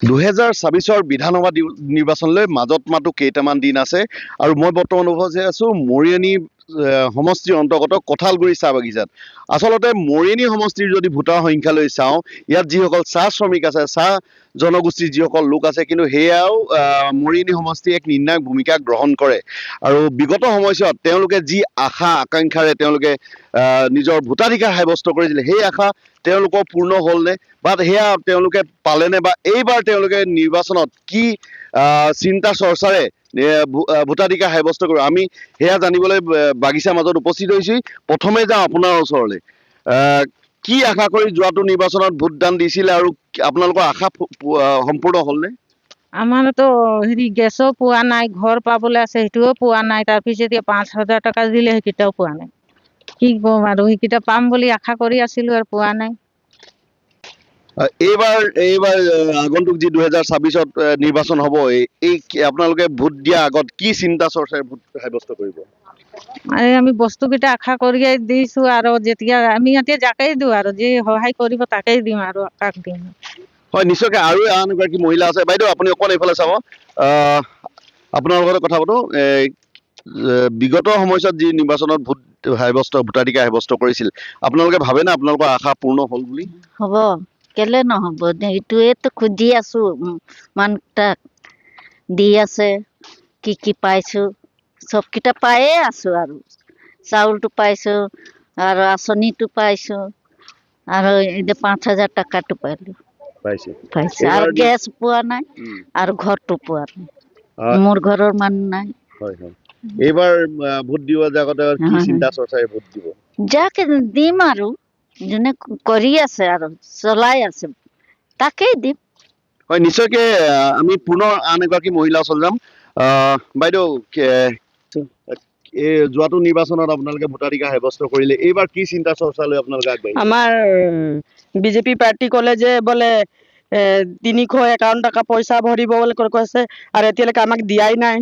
2024 বিধানসভা নিৰ্বাচনলৈ মাজত মাত্ৰ কেইটামান দিন আছে আৰু মই বৰ্তমান উপস্থিত আছো মৰিয়নি সমষ্টিৰ অন্তৰ্গত কঁঠালগুৰি চাহ বাগিচাত। আচলতে মৰিয়নি সমষ্টিৰ যদি ভোটাৰ সংখ্যালৈ চাওঁ, ইয়াত যিসকল চাহ শ্ৰমিক আছে, চাহ জনগোষ্ঠীৰ যিসকল লোক আছে, কিন্তু সেয়াও মৰিয়নি সমষ্টিয়ে এক নিৰ্ণায়ক ভূমিকা গ্ৰহণ কৰে। আৰু বিগত সময়ছোৱাত তেওঁলোকে যি আশা আকাংক্ষাৰে তেওঁলোকে নিজৰ ভোটাধিকাৰ সাব্যস্ত কৰিছিলে, সেই আশা তেওঁলোকৰ পূৰ্ণ হ'লনে বা সেয়া তেওঁলোকে পালেনে, বা এইবাৰ তেওঁলোকে নিৰ্বাচনত কি চিন্তা চৰ্চাৰে ভোটাধিকাৰ সাব্যস্ত কৰিব, আমি সেয়া জানিবলৈ বাগিচাৰ মাজত উপস্থিত হৈছোঁ। প্ৰথমে যাওঁ আপোনাৰ ওচৰলৈ। কি আশা কৰি যোৱাটো নিৰ্বাচনত ভোটদান দিছিলে আৰু আপোনালোকৰ আশা সম্পূৰ্ণ হ'লনে? আমাৰতো গেছো পোৱা নাই, ঘৰ পাবলৈ আছে সেইটোও পোৱা নাই, তাৰপিছত এতিয়া 5,000 টকা দিলে সেইকেইটাও পোৱা নাই। কি ক'ম আৰু, সেইকেইটা পাম বুলি আশা কৰি আছিলো আৰু পোৱা নাই। এইবাৰ আগন্তুক যি 2024 নিৰ্বাচন হ'ব, এই আপোনালোকে ভোট দিয়া আগত কি চিন্তা চৰ্চাৰে ভোট সাব্যস্ত কৰিব? আমি বস্তুকেইটা আশা কৰিয়ে দিছো আৰু যেতিয়া আমি এতিয়া যাকেই দিওঁ আৰু যি সহায় কৰিব তাকেই দিম আৰু কাক দিম। হয়, নিশ্চয়কৈ। আৰু আন এগৰাকী মহিলা আছে। বাইদেউ, আপুনি অকণ এইফালে চাব, আপোনাৰ লগতে কথা পাতো। বিগত সময়ছোৱাত যি নিৰ্বাচনত ভোটাধিকাৰ সাব্যস্ত কৰিছিল, আপোনালোকে ভাবেনে আপোনালোকৰ আশা পূৰ্ণ হ'ল বুলি? হ'ব, কেলে নহ'ব? এইটোৱেতো খুজি আছো মানুহটাক, দি আছে। কি পাইছো, চবকেইটা পায়ে আছো আৰু চাউলটো পাইছো আৰু আঁচনিটো পাইছো আৰু এতিয়া 5,000 টকাটো পাইছো আৰু গেছ পোৱা নাই আৰু ঘৰটো পোৱা নাই। মোৰ ঘৰৰ মানুহ নাই। এইবাৰ ভোট দিব আগতে কি চিন্তা চৰ্চাৰে ভোট দিব? যাকে দিম আৰু যোনে কৰি আছে আৰু চলাই আছে তাকেই দিম। হয়, নিশ্চয়কৈ। আমি পুনৰ আন এগৰাকী মহিলা ওচৰলৈ যাম। বাইদেউ, এই যোৱাটো নিৰ্বাচনত আপোনালোকে ভোটাধিকাৰ সাব্যস্ত কৰিলে, এইবাৰ কি চিন্তা চৰ্চা লৈ আপোনালোকে আগবাঢ়িছে? আমাৰ বিজেপি পাৰ্টি ক'লে যে বোলে 351 টকা পইচা ভৰিব বুলি কৈছে, আৰু এতিয়ালৈকে আমাক দিয়াই নাই।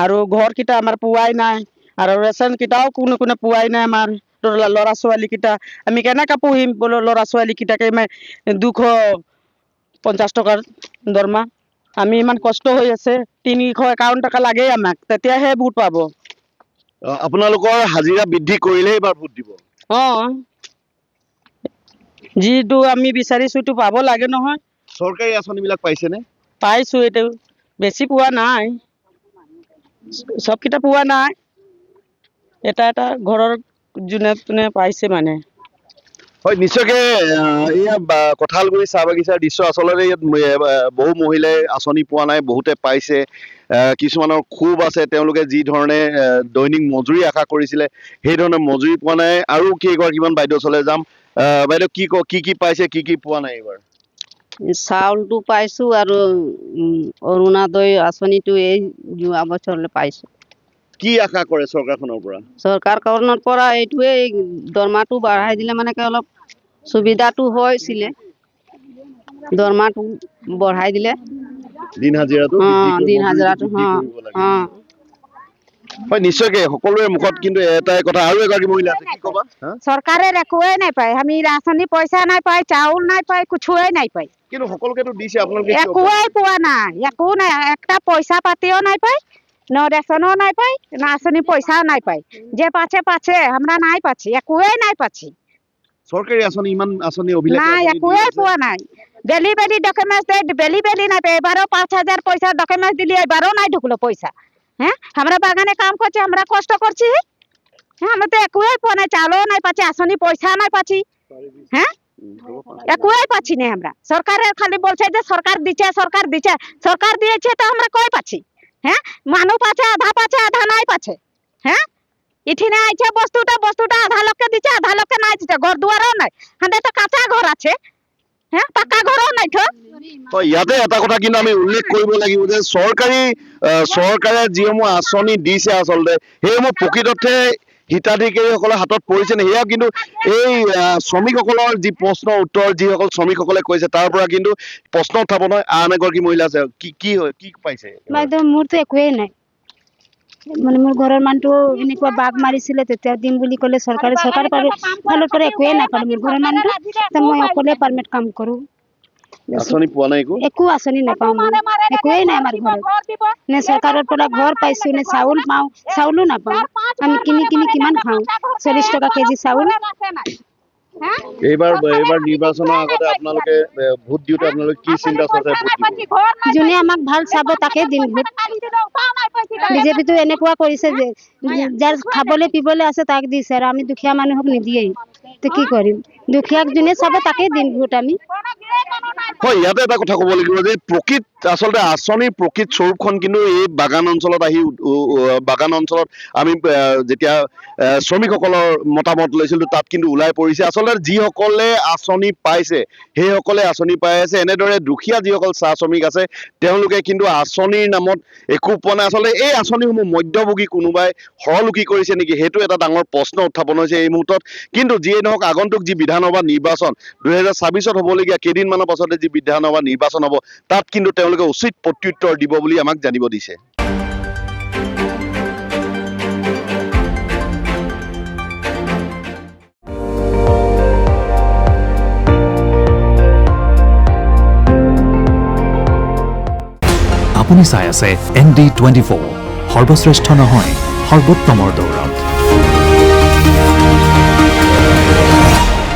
আৰু ঘৰকেইটা আমাৰ পোৱাই নাই, আৰু ৰেচনকেইটাও কোনে পোৱাই নাই। আমাৰ ল'ৰা ছোৱালীকেইটা আমি কেনেকৈ পুহিম বোলো? ল'ৰা ছোৱালীকেইটাকে 250 টকাৰ দৰমহা, আমি ইমান কষ্ট হৈ আছে। 351 টকা লাগেই আমাক, তেতিয়াহে ভোট পাব। আপোনালোকৰ হাজিৰা বৃদ্ধি কৰিলেহে এইবাৰ ভোট দিব? যিটো আমি বিচাৰিছো সেইটো পাব লাগে নহয়। চৰকাৰী আঁচনিবিলাক পাইছেনে? পাইছো, এইটো বেছি পোৱা নাই, চবকেইটা পোৱা নাই। এটা ঘৰৰ যোনে পাইছে মানে। হয়, নিশ্চয়কৈ। এয়া কঁঠালগুৰি চাহ বাগিচাৰ দৃশ্য। আচলতে ইয়াত বহু মহিলাই আঁচনি পোৱা নাই, বহুতে পাইছে। কিছুমানৰ ক্ষোভ আছে, তেওঁলোকে যি ধৰণে দৈনিক মজুৰি আশা কৰিছিলে সেই ধৰণে মজুৰি পোৱা নাই। আৰু কেইগৰাকীমান বাইদেউ ওচৰলৈ যাম। বাইদেউ, কি পাইছে, কি পোৱা নাই এইবাৰ? চাউলটো পাইছো আৰু অৰুণোদয় আঁচনিটো এই যোৱা বছৰলৈ পাইছো। কি আশা কৰে চৰকাৰখনৰ পৰা? চৰকাৰখনৰ পৰা এইটোৱে, দৰমহাটো বঢ়াই দিলে মানে অলপ সুবিধাটো হৈছিলে। দৰমহাটো বঢ়াই দিলে, দিন হাজিৰাটো হয়, নিশ্চয়কৈ। সকলোৰে মুখত কিন্তু এটাই কথা। আৰু এগৰাকী মহিলা আছে, কি ক'বা? চৰকাৰেৰ একোই নাই পায়, আমি রাশনি পয়সা নাই পাই, চাউল নাই পাই, কিছুই নাই পাই। কিন্তু সকলোকেতো দিছে, আপোনালোকে একোই পোৱা নাই, একো নাই। একটা পয়সা পাতিও নাই পাই, ন রেশনও নাই পাই, না আসনি পয়সাও নাই পাই। যে পাচ্ছে আমরা নাই পাচ্ছি, একোই নাই পাচ্ছি। সরকারি আঁচনি ইমান আঁচনি অভিলেখ না, একোই পোৱা নাই। বেলি ডকুমেন্টস দে, বেলি নাই পাই। এবারও 5,000 পয়সা ডকুমেন্টস দিলি, এবারও নাই ঢুকলো পয়সা। হ্যাঁ, আমরা বাগানে কাম করছি, আমরা কষ্ট করছি। হ্যাঁ, আমরা তো একোই পোৱা নাই, চাউলও নাই পাচ্ছি, আসনি পয়সা নাই পাচ্ছি। হ্যাঁ, একোই পাচ্ছি না আমরা। সরকারের খালি বলছে যে সরকার দিচ্ছে, সরকার দিয়েছে তো আমরা কই পাচ্ছি? হ্যাঁ, মানুষ পাচ্ছে, আধা নাই পাচ্ছে। হ্যাঁ, ইঠিনে আইছে বস্তুটা আধা লোককে দিচ্ছে, আধা লোককে নাই দিচ্ছে। ঘর দুয়ারও নাই, হাতে তো কাঁচা ঘর আছে। হ্যাঁ, পাকা ঘরও নাই তো। ইয়াতে এটা কথা কিন্তু আমি উল্লেখ কৰিব লাগিব যে চৰকাৰে যিসমূহ আঁচনি দিছে, আচলতে সেইসমূহ প্ৰকৃততে হিতাধিকাৰীসকলৰ হাতত পৰিছে নে, সেয়া কিন্তু এই শ্ৰমিকসকলৰ যি প্ৰশ্নৰ উত্তৰ যিসকল শ্ৰমিকসকলে কৈছে, তাৰ পৰা কিন্তু প্ৰশ্ন উত্থাপন হয়। আন এগৰাকী মহিলা আছে, কি পাইছে? বাইদেউ, মোৰতো একোৱেই নাই। মানে মোৰ ঘৰৰ মানুহটো এনেকুৱা বাঘ মাৰিছিলে, তেতিয়া দিম বুলি ক'লে চৰকাৰৰ ফালৰ পৰা একোৱেই নাপালো। মোৰ ঘৰৰ মানুহটো মই অকলে পাৰ্মিট কাম কৰো। আঁচনি পোৱা নাই একো? একো আঁচনি নাপাওঁ মই, একোৱেই নাই আমাৰ ঘৰত। নে চৰকাৰৰ পৰা ঘৰ পাইছো, নে চাউল পাওঁ, চাউলো নাপাওঁ। আমি কিনি কিনি কিমান খাওঁ, 40 টকা কেজি চাউল। এইবাৰ নিৰ্বাচনৰ আগতে আপোনালোকে ভোট দিওঁতে আপোনালোকে কি চিন্তা চৰ্চাৰে ভোট দিব? যোনে আমাক ভাল চাব তাকে দিম ভোট। বিজেপিটো এনেকুৱা কৰিছে যে যাৰ খাবলৈ পিবলৈ আছে তাক দিছে, আৰু আমি দুখীয়া মানুহক নিদিয়েই। তো কি কৰিম? দুখীয়াক যোনে চাব তাকে দিম ভোট আমি। হয়, ইয়াতে এটা কথা ক'ব লাগিব যে প্ৰকৃত আচলতে আঁচনিৰ প্ৰকৃত স্বৰূপখন কিন্তু এই বাগান অঞ্চলত আহি বাগান অঞ্চলত আমি যেতিয়া শ্ৰমিকসকলৰ মতামত লৈছিলোঁ তাত কিন্তু ওলাই পৰিছে। আচলতে যিসকলে আঁচনি পাইছে সেইসকলে আঁচনি পাই আছে। এনেদৰে দুখীয়া যিসকল চাহ শ্ৰমিক আছে তেওঁলোকে কিন্তু আঁচনিৰ নামত একো পোৱা নাই। আচলতে এই আঁচনিসমূহ মধ্যভোগী কোনোবাই সৰলুকি কৰিছে নেকি, সেইটো এটা ডাঙৰ প্ৰশ্ন উত্থাপন হৈছে এই মুহূৰ্তত। কিন্তু যিয়ে নহওক আগন্তুক যি বিধানসভা নিৰ্বাচন 2026ত হ'বলগীয়া কেইদিনমানৰ পাছতে যি বিধানসভা নিৰ্বাচন হ'ব তাত কিন্তু তেওঁলোকে উচিত প্ৰত্যুত্তৰ দিব বুলি আমাক জানিব দিছে। আপুনি চাই আছে ND24, সৰ্বশ্ৰেষ্ঠ নহয় সৰ্বোত্তমৰ দৌৰ।